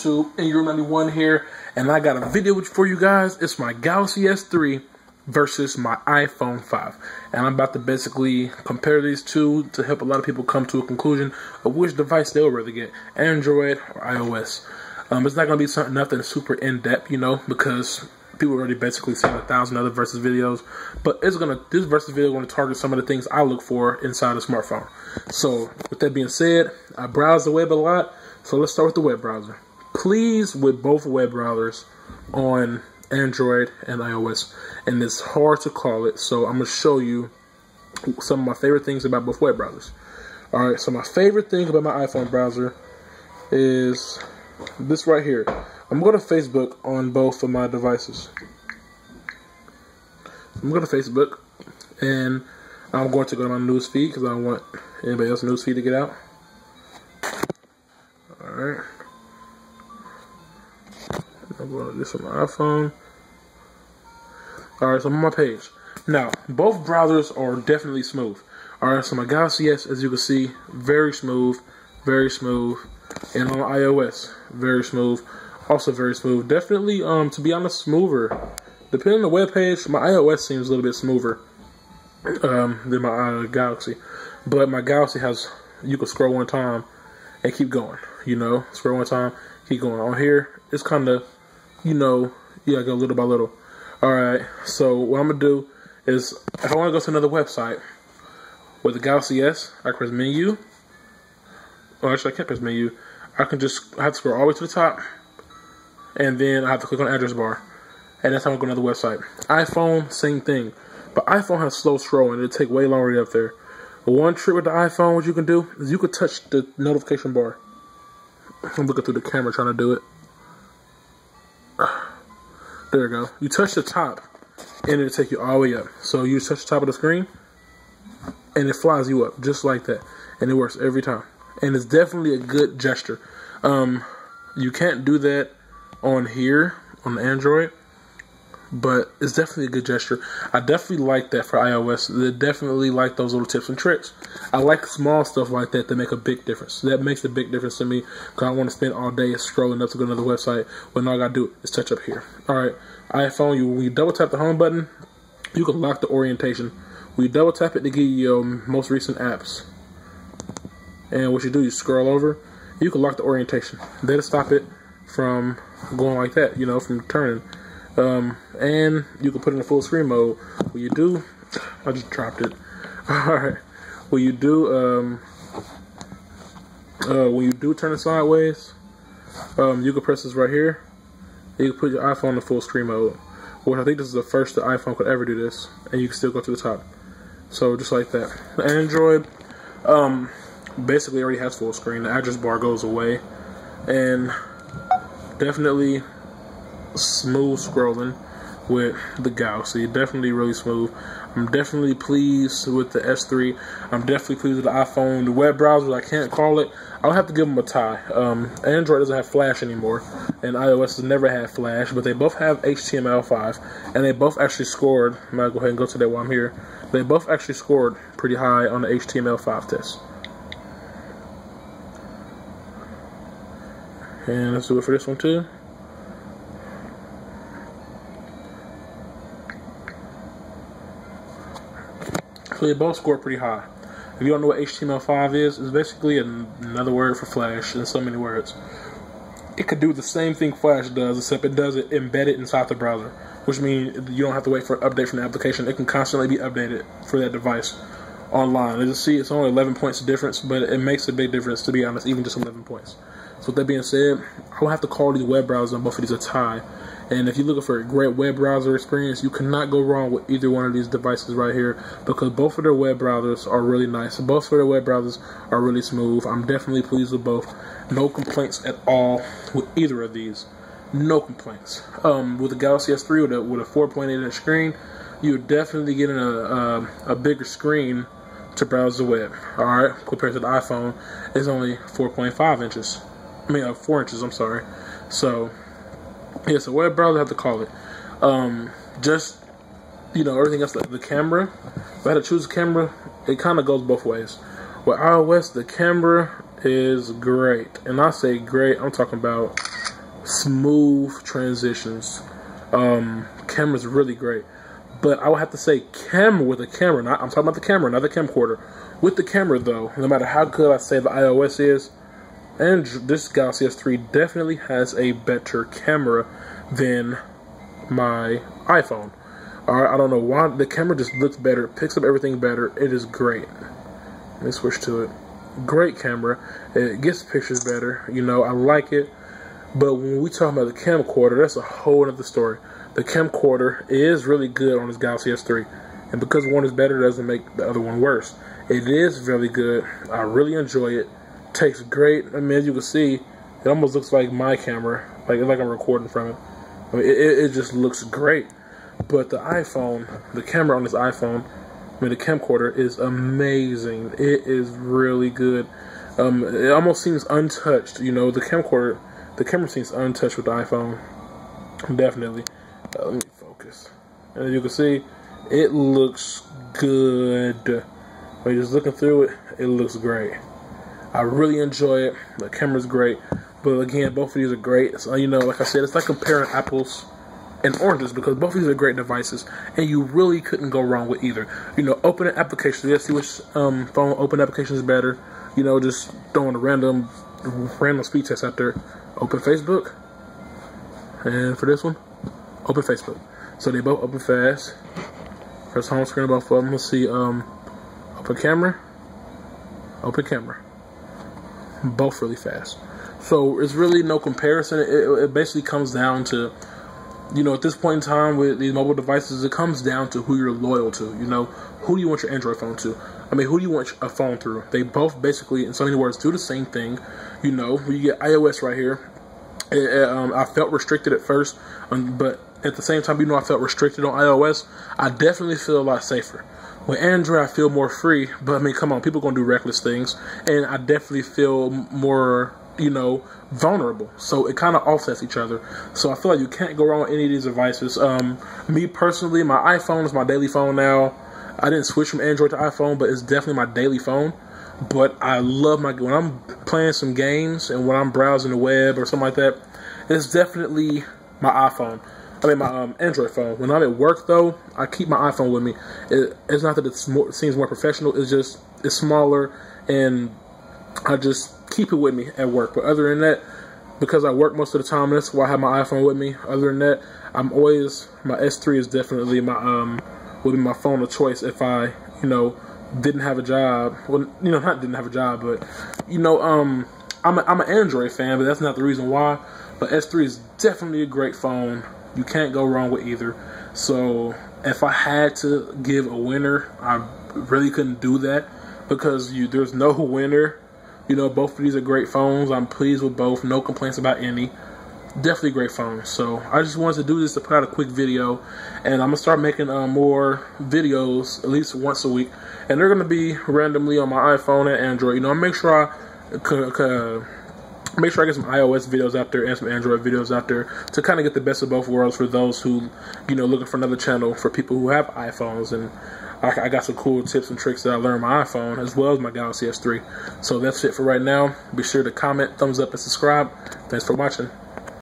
Ingrid91 here, and I got a video for you guys. It's my Galaxy S3 versus my iPhone 5, and I'm about to basically compare these two to help a lot of people come to a conclusion of which device they'll rather get, Android or iOS. It's not going to be nothing super in-depth, you know, because people already basically seen 1,000 other versus videos, but this versus video is going to target some of the things I look for inside a smartphone. So with that being said, I browse the web a lot, so let's start with the web browser. Pleased with both web browsers on Android and iOS, and it's hard to call it, so I'm going to show you some of my favorite things about both web browsers. Alright, so my favorite thing about my iPhone browser is this right here. I'm going to Facebook on both of my devices. I'm going to Facebook, and I'm going to go to my news feed because I don't want anybody else's news feed to get out. Alright. I'm going to do this on my iPhone. Alright, so I'm on my page. Now, both browsers are definitely smooth. Alright, so my Galaxy S, as you can see, very smooth, very smooth. And on iOS, very smooth, also very smooth. Definitely, to be honest, smoother. Depending on the web page, my iOS seems a little bit smoother than my Galaxy. But my Galaxy has, you can scroll one time and keep going. You know, scroll one time, keep going. On here, it's kind of, you know, you gotta go little by little. Alright, so what I'm gonna do is, if I want to go to another website with the Galaxy S, I press menu. Well, actually, I can't press menu. I have to scroll all the way to the top, and then I have to click on the address bar, and that's how I go to another website. iPhone, same thing, but iPhone has slow scrolling. It'll take way longer to get up there. But one trick with the iPhone, what you can do is you can touch the notification bar. I'm looking through the camera trying to do it. There you go. You touch the top, and it'll take you all the way up. So you touch the top of the screen, and it flies you up just like that, and it works every time. And it's definitely a good gesture. You can't do that on here on the Android, but it's definitely a good gesture. I definitely like that for iOS. They definitely like those little tips and tricks. I like small stuff like that make a big difference. That makes a big difference to me, because I want to spend all day scrolling up to go to another website when all I gotta do is touch up here. Alright, iPhone, when you double tap the home button, you can lock the orientation. When you double tap it to give you your most recent apps. And what you do, you scroll over, you can lock the orientation. That'll stop it from going like that, you know, from turning. And you can put it in full screen mode. When you do, I just dropped it. Alright. When you do turn it sideways, you can press this right here. You can put your iPhone in full screen mode. Which I think this is the first the iPhone could ever do this. And you can still go to the top. So just like that. Android, basically already has full screen. The address bar goes away, and definitely smooth scrolling with the Galaxy. Definitely really smooth. I'm definitely pleased with the S3. I'm definitely pleased with the iPhone. The web browsers, I can't call it. I'll have to give them a tie. Android doesn't have Flash anymore, and iOS has never had Flash, but they both have HTML5, and they both actually scored. I'm gonna go ahead and go to that while I'm here. They both actually scored pretty high on the HTML5 test. And let's do it for this one too. So they both score pretty high. If you don't know what HTML5 is, it's basically another word for Flash in so many words. It could do the same thing Flash does, except it does it embedded inside the browser, which means you don't have to wait for an update from the application. It can constantly be updated for that device online. As you see, it's only 11 points of difference, but it makes a big difference, to be honest, even just 11 points. So with that being said, I'll have to call these web browsers on both of these a tie. And if you're looking for a great web browser experience, you cannot go wrong with either one of these devices right here, because both of their web browsers are really nice. Both of their web browsers are really smooth. I'm definitely pleased with both. No complaints at all with either of these. No complaints. With the Galaxy S3 with a 4.8-inch screen, you're definitely getting a bigger screen to browse the web. Alright, compared to the iPhone, it's only 4.5 inches. 4 inches, I'm sorry. So, yeah, so web browser, I have to call it. Just, you know, everything else, like the camera, if I had to choose a camera, it kind of goes both ways. With iOS, the camera is great. And I say great, I'm talking about smooth transitions. Camera's really great. But I would have to say camera with a camera. I'm talking about the camera, not the camcorder. With the camera, though, no matter how good I say the iOS is, and this Galaxy S3 definitely has a better camera than my iPhone. I don't know why. The camera just looks better. It picks up everything better. It is great. Let me switch to it. Great camera. It gets pictures better. You know, I like it. But when we talk about the camcorder, that's a whole other story. The camcorder is really good on this Galaxy S3. And because one is better, doesn't make the other one worse. It is really good. I really enjoy it. Takes great. I mean, as you can see, it almost looks like my camera. Like I'm recording from it. I mean, it just looks great. But the iPhone, the camera on this iPhone, I mean, the camcorder is amazing. It is really good. It almost seems untouched. You know, the camera seems untouched with the iPhone. Definitely. Let me focus. And as you can see, it looks good. When you're just looking through it, it looks great. I really enjoy it. The camera's great. But again, both of these are great. So, you know, like I said, it's like comparing apples and oranges because both of these are great devices. And you really couldn't go wrong with either. You know, open an application. Let's see which phone open application is better. You know, just throwing a random speed test out there. Open Facebook. And for this one, open Facebook. So they both open fast. Press home screen both of them. Let's see, open camera. Open camera. Both really fast. So it's really no comparison. It basically comes down to, you know, at this point in time with these mobile devices, it comes down to who you're loyal to. You know, who do you want your Android phone to? I mean, who do you want a phone through? They both basically, in so many words, do the same thing. You know, you get iOS right here. I felt restricted at first, but at the same time, you know, I felt restricted on iOS. I definitely feel a lot safer. With Android, I feel more free, but I mean, come on, people are going to do reckless things, and I definitely feel more, you know, vulnerable. So it kind of offsets each other. So I feel like you can't go wrong with any of these devices. Me personally, my iPhone is my daily phone now. I didn't switch from Android to iPhone, but it's definitely my daily phone. But I love when I'm playing some games and when I'm browsing the web or something like that, it's definitely my iPhone. I mean, my Android phone. When I'm at work, though, I keep my iPhone with me. It's not that it seems more professional. It's just, it's smaller, and I just keep it with me at work. But other than that, because I work most of the time, that's why I have my iPhone with me. Other than that, I'm always, my S3 is definitely my, would be my phone of choice if I, you know, didn't have a job. Well, you know, not didn't have a job, but, you know, I'm an Android fan, but that's not the reason why. But S3 is definitely a great phone. You can't go wrong with either. So if I had to give a winner, I really couldn't do that because there's no winner. You know, both of these are great phones. I'm pleased with both. No complaints about any. Definitely great phones. So I just wanted to do this to put out a quick video, and I'm gonna start making more videos at least once a week, and they're gonna be randomly on my iPhone and Android. You know, make sure I get some iOS videos out there and some Android videos out there to kind of get the best of both worlds for those who, you know, looking for another channel for people who have iPhones. And I got some cool tips and tricks that I learned on my iPhone as well as my Galaxy S3. So that's it for right now. Be sure to comment, thumbs up, and subscribe. Thanks for watching.